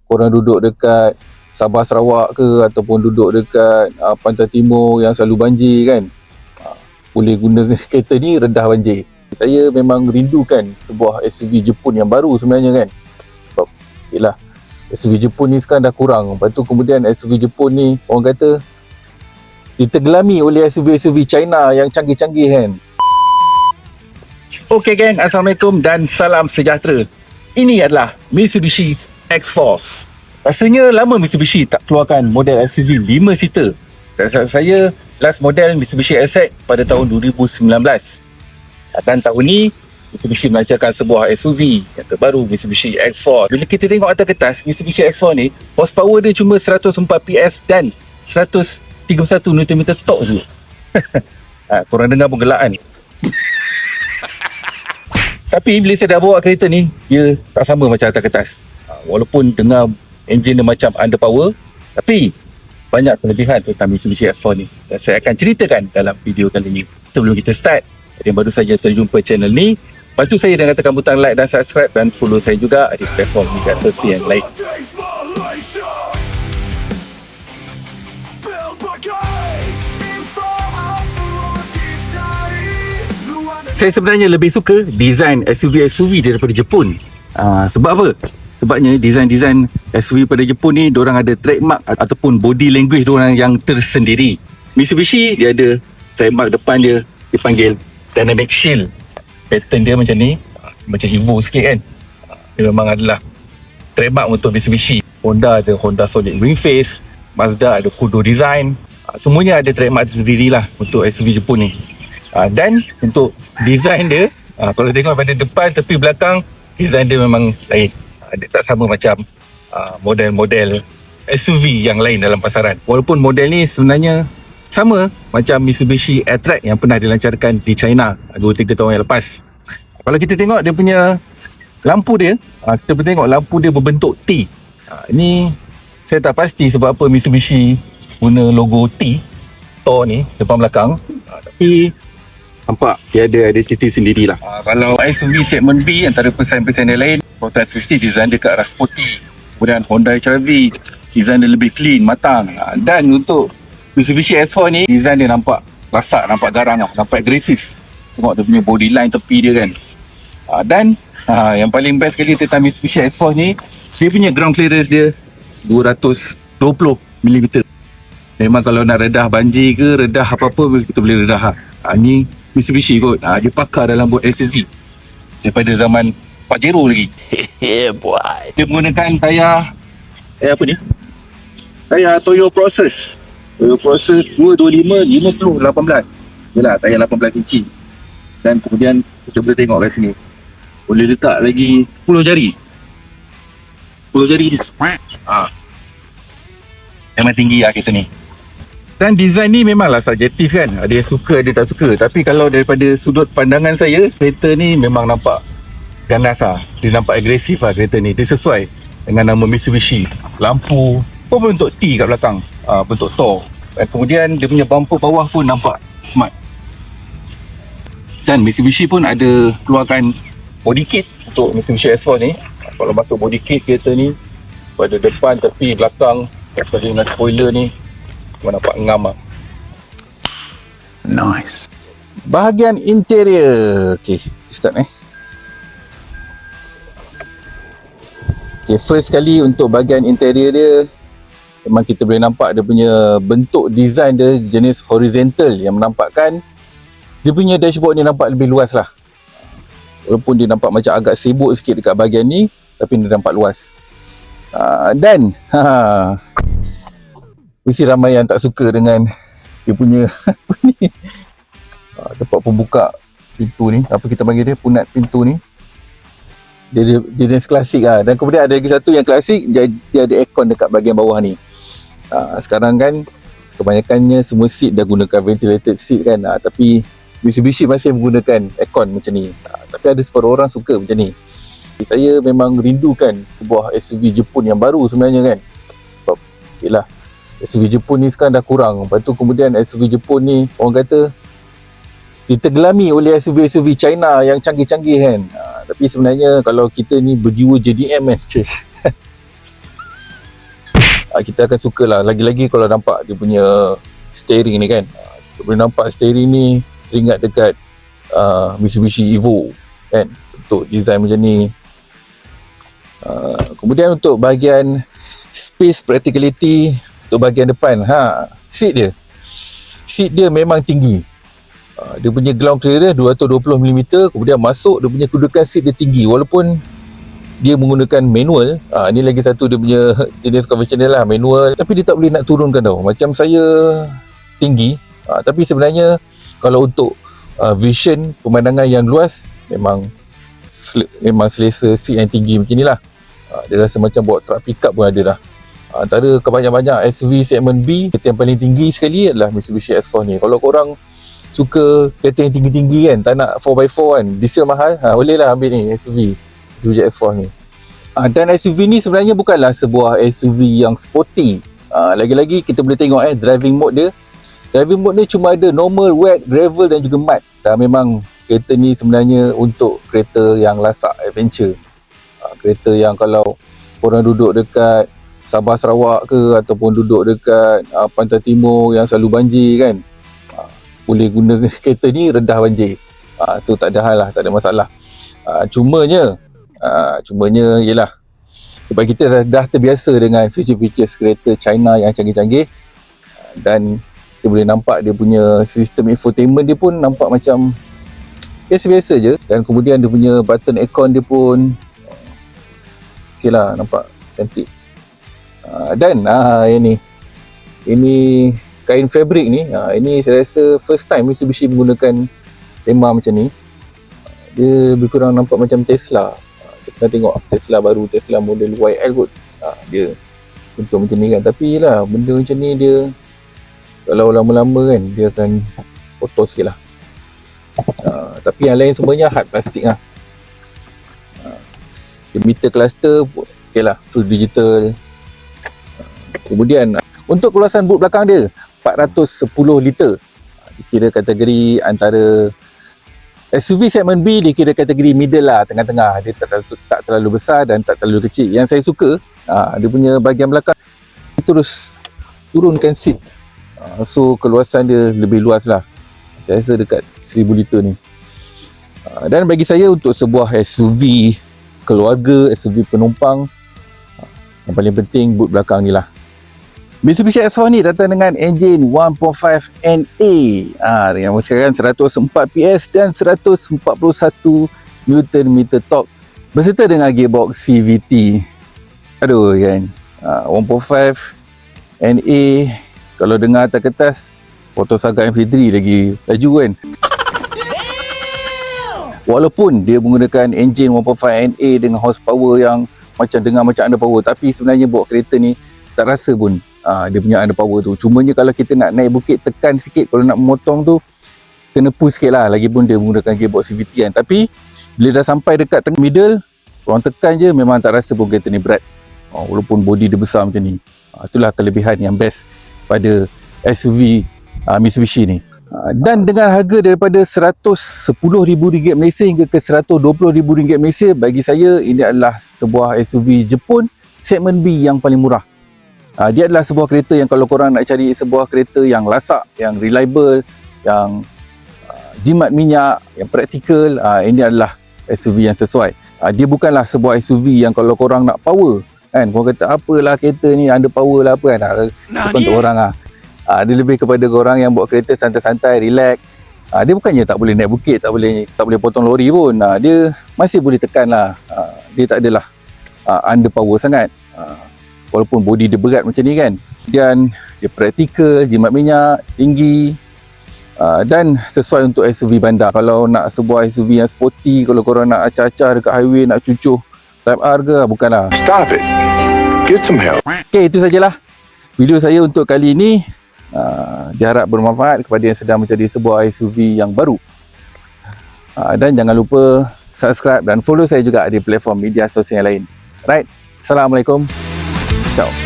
korang duduk dekat Sabah Sarawak ke, ataupun duduk dekat Pantai Timur yang selalu banjir kan, boleh guna kereta ni, redah banjir. Saya memang rindukan sebuah SUV Jepun yang baru sebenarnya kan, sebab yelah SUV Jepun ni sekarang dah kurang. Lepas tu kemudian SUV Jepun ni orang kata ditergelami oleh SUV-SUV China yang canggih-canggih kan. Okay geng, Assalamualaikum dan salam sejahtera. Ini adalah Mitsubishi X-Force. Rasanya lama Mitsubishi tak keluarkan model SUV 5 seater. Dan saya last model Mitsubishi ASX pada tahun 2019. Dan tahun ni Mitsubishi melancarkan sebuah SUV yang terbaru, Mitsubishi X-Force. Bila kita tengok atas kertas, Mitsubishi X-Force ni horsepower dia cuma 104 PS dan 131 Nm torque je. Korang dengar pun gelak kan. Tapi bila saya dah bawa kereta ni, dia tak sama macam atas kertas. Walaupun dengar enjin dia macam underpower, tapi banyak kelebihan tentang Mitsubishi X-Force ni, dan saya akan ceritakan dalam video kali ni. Sebelum kita start, yang baru saja terjumpa channel ni, bantu saya dengan tekan butang like dan subscribe, dan follow saya juga di platform media sosial yang lain. Saya sebenarnya lebih suka design SUV daripada Jepun. Sebab apa? Sebabnya design SUV pada Jepun ni, diorang ada trademark ataupun body language diorang yang tersendiri. Mitsubishi dia ada trademark depan dia, dipanggil Dynamic Shield. Pattern dia macam ni, macam Evo sikit kan. Dia memang adalah trademark untuk Mitsubishi. Honda ada Honda Solid Green Face, Mazda ada Kudo Design. Semuanya ada trademark tersendiri lah untuk SUV Jepun ni. Dan untuk design dia, kalau tengok pada depan tepi belakang, design dia memang lain. Dia tak sama macam model-model SUV yang lain dalam pasaran. Walaupun model ni sebenarnya sama macam Mitsubishi Airtrack yang pernah dilancarkan di China 2-3 tahun yang lepas. Kalau kita tengok dia punya lampu dia, kita boleh tengok lampu dia berbentuk T. Ini saya tak pasti sebab apa Mitsubishi guna logo T Thor ni depan belakang. Tapi nampak dia ada ciri sendirilah. Kalau SUV segmen B antara pesaing-pesaing yang lain, Honda S50 design dia ke arah sporty. Kemudian Honda HR-V design dia lebih clean, matang. Dan untuk Mitsubishi S4 ni, design dia nampak rasak, nampak garang, nampak agresif. Tengok dia punya body line tepi dia kan. Dan yang paling best sekali tentang Mitsubishi S4 ni, dia punya ground clearance dia 220mm. Memang kalau nak redah banjir ke, redah apa-apa, kita boleh redah. Ni Mitsubishi kot. Dia pakar dalam buat SUV daripada zaman Pajero lagi. Yeah boy. Dia menggunakan tayar apa ni? Tayar Toyo Process 225 50 18. Yalah, tayar 18 inci. Dan kemudian kita boleh tengok kat sini, boleh letak lagi 10 jari. 10 jari ni. Memang tinggi lah kereta ni. Dan design ni memanglah subjektif kan. Ada yang suka, ada tak suka. Tapi kalau daripada sudut pandangan saya, kereta ni memang nampak ganas lah. Dia nampak agresif lah kereta ni. Dia sesuai dengan nama Mitsubishi. Lampu pun bentuk T kat belakang, bentuk Thor. Dan kemudian dia punya bumper bawah pun nampak smart. Dan Mitsubishi pun ada keluarkan body kit untuk Mitsubishi S4 ni. Kalau masuk body kit kereta ni, pada depan, tepi, belakang, dengan spoiler ni, nampak ngam lah. Nice. Bahagian interior. Okay, start Okay, first sekali untuk bahagian interior dia, memang kita boleh nampak dia punya bentuk design dia jenis horizontal yang menampakkan dia punya dashboard ni nampak lebih luas lah. Walaupun dia nampak macam agak sibuk sikit dekat bahagian ni, tapi dia nampak luas. Dan mesti ramai yang tak suka dengan dia punya tempat pembuka pintu ni, apa kita panggil dia, punat pintu ni. Dia jenis klasik lah. Dan kemudian ada lagi satu yang klasik, dia ada aircon dekat bahagian bawah ni. Sekarang kan kebanyakannya semua seat dah gunakan ventilated seat kan, tapi Mitsubishi masih menggunakan aircon macam ni. Tapi ada separuh orang suka macam ni. Saya memang rindukan sebuah SUV Jepun yang baru sebenarnya kan, sebab yelah SUV Jepun ni sekarang dah kurang. Lepas tu kemudian SUV Jepun ni orang kata ditergelami oleh SUV-SUV China yang canggih-canggih kan. Tapi sebenarnya kalau kita ni berjiwa JDM kan, kita akan suka lah. Lagi-lagi kalau nampak dia punya steering ni kan, kita boleh nampak steering ni teringat dekat Mitsubishi Evo kan, untuk design macam ni. Kemudian untuk bahagian space practicality, untuk bahagian depan, seat dia memang tinggi. Dia punya ground clearance 220mm, kemudian masuk dia punya kedudukan seat dia tinggi walaupun dia menggunakan manual. Ni lagi satu dia punya jenis conventional lah, manual, tapi dia tak boleh nak turunkan tau. Macam saya tinggi, tapi sebenarnya kalau untuk vision, pemandangan yang luas, memang selesa seat yang tinggi macam ni lah. Dia rasa macam bawa truck pickup pun ada dah. Antara kebanyak-banyak SUV segmen B, kereta yang paling tinggi sekali adalah Mitsubishi S4 ni. Kalau korang suka kereta yang tinggi-tinggi kan, tak nak 4x4 kan, diesel mahal, boleh lah ambil ni Mitsubishi S4 ni. Dan SUV ni sebenarnya bukanlah sebuah SUV yang sporty. Lagi-lagi kita boleh tengok driving mode dia. Driving mode ni cuma ada normal, wet, gravel dan juga mud. Dan memang kereta ni sebenarnya untuk kereta yang lasak, adventure. Kereta yang kalau korang duduk dekat Sabah Sarawak ke, ataupun duduk dekat Pantai Timur yang selalu banjir kan, boleh guna kereta ni, redah banjir. Tu tak ada hal lah, tak ada masalah. Cumanya ialah sebab kita dah terbiasa dengan feature-feature kereta China yang canggih-canggih, dan kita boleh nampak dia punya sistem infotainment dia pun nampak macam biasa-biasa je. Dan kemudian dia punya button aircon dia pun okey lah, nampak cantik. Dan ini kain fabric ni, ini saya rasa first time Mitsubishi menggunakan tema macam ni. Dia lebih kurang nampak macam Tesla. Saya pernah tengok Tesla baru, Tesla model YL kot, dia bentuk macam ni kan. Tapi lah, benda macam ni dia kalau lama-lama kan, dia akan kotor sikit lah. Tapi yang lain semuanya hard plastik lah. Dia meter cluster okey lah, full digital. Kemudian untuk keluasan boot belakang dia 410 liter. Dikira kategori antara SUV segmen B, dikira kategori middle lah, tengah-tengah. Dia tak terlalu besar dan tak terlalu kecil. Yang saya suka, dia punya bahagian belakang terus turunkan seat. So keluasan dia lebih luas lah. Saya rasa dekat 1000 liter ni. Dan bagi saya untuk sebuah SUV keluarga, SUV penumpang, yang paling penting boot belakang ni lah. Mitsubishi S4 ni datang dengan enjin 1.5 NA dengan memasukkan 104 PS dan 141 Nm torque berserta dengan gearbox CVT. Aduh kan, 1.5 NA kalau dengar atas kertas Motor Saga MV3 lagi laju kan. Walaupun dia menggunakan enjin 1.5 NA dengan horsepower yang macam dengar macam underpower, tapi sebenarnya bawa kereta ni tak rasa pun dia punya underpower tu. Cumanya kalau kita nak naik bukit, tekan sikit, kalau nak memotong tu kena push sikit lah. Lagipun dia menggunakan gearbox CVT kan. Tapi bila dah sampai dekat tengah middle, korang tekan je memang tak rasa pun kereta ni berat, walaupun body dia besar macam ni. Itulah kelebihan yang best pada SUV Mitsubishi ni. Dan dengan harga daripada RM110,000 Malaysia hingga ke RM120,000 Malaysia, bagi saya ini adalah sebuah SUV Jepun segmen B yang paling murah. Dia adalah sebuah kereta yang kalau korang nak cari sebuah kereta yang lasak, yang reliable, yang jimat minyak, yang praktikal, ini adalah SUV yang sesuai. Dia bukanlah sebuah SUV yang kalau korang nak power kan, korang kata apalah kereta ni underpower lah apa kan, bukan untuk orang lah. Dia lebih kepada orang yang bawa kereta santai-santai, relax. Dia bukannya tak boleh naik bukit, tak boleh potong lori pun. Dia masih boleh tekan lah. Dia tak adalah underpower sangat. Walaupun body dia berat macam ni kan. Dan dia praktikal, jimat minyak, tinggi, dan sesuai untuk SUV bandar. Kalau nak sebuah SUV yang sporty, kalau korang nak acah-acah dekat highway, nak cucuh Type R ke, bukanlah. Stop it. Get some help. Okay, itu sajalah video saya untuk kali ini. Diharap bermanfaat kepada yang sedang mencari sebuah SUV yang baru. Dan jangan lupa subscribe dan follow saya juga di platform media sosial yang lain. Right, Assalamualaikum. Ciao.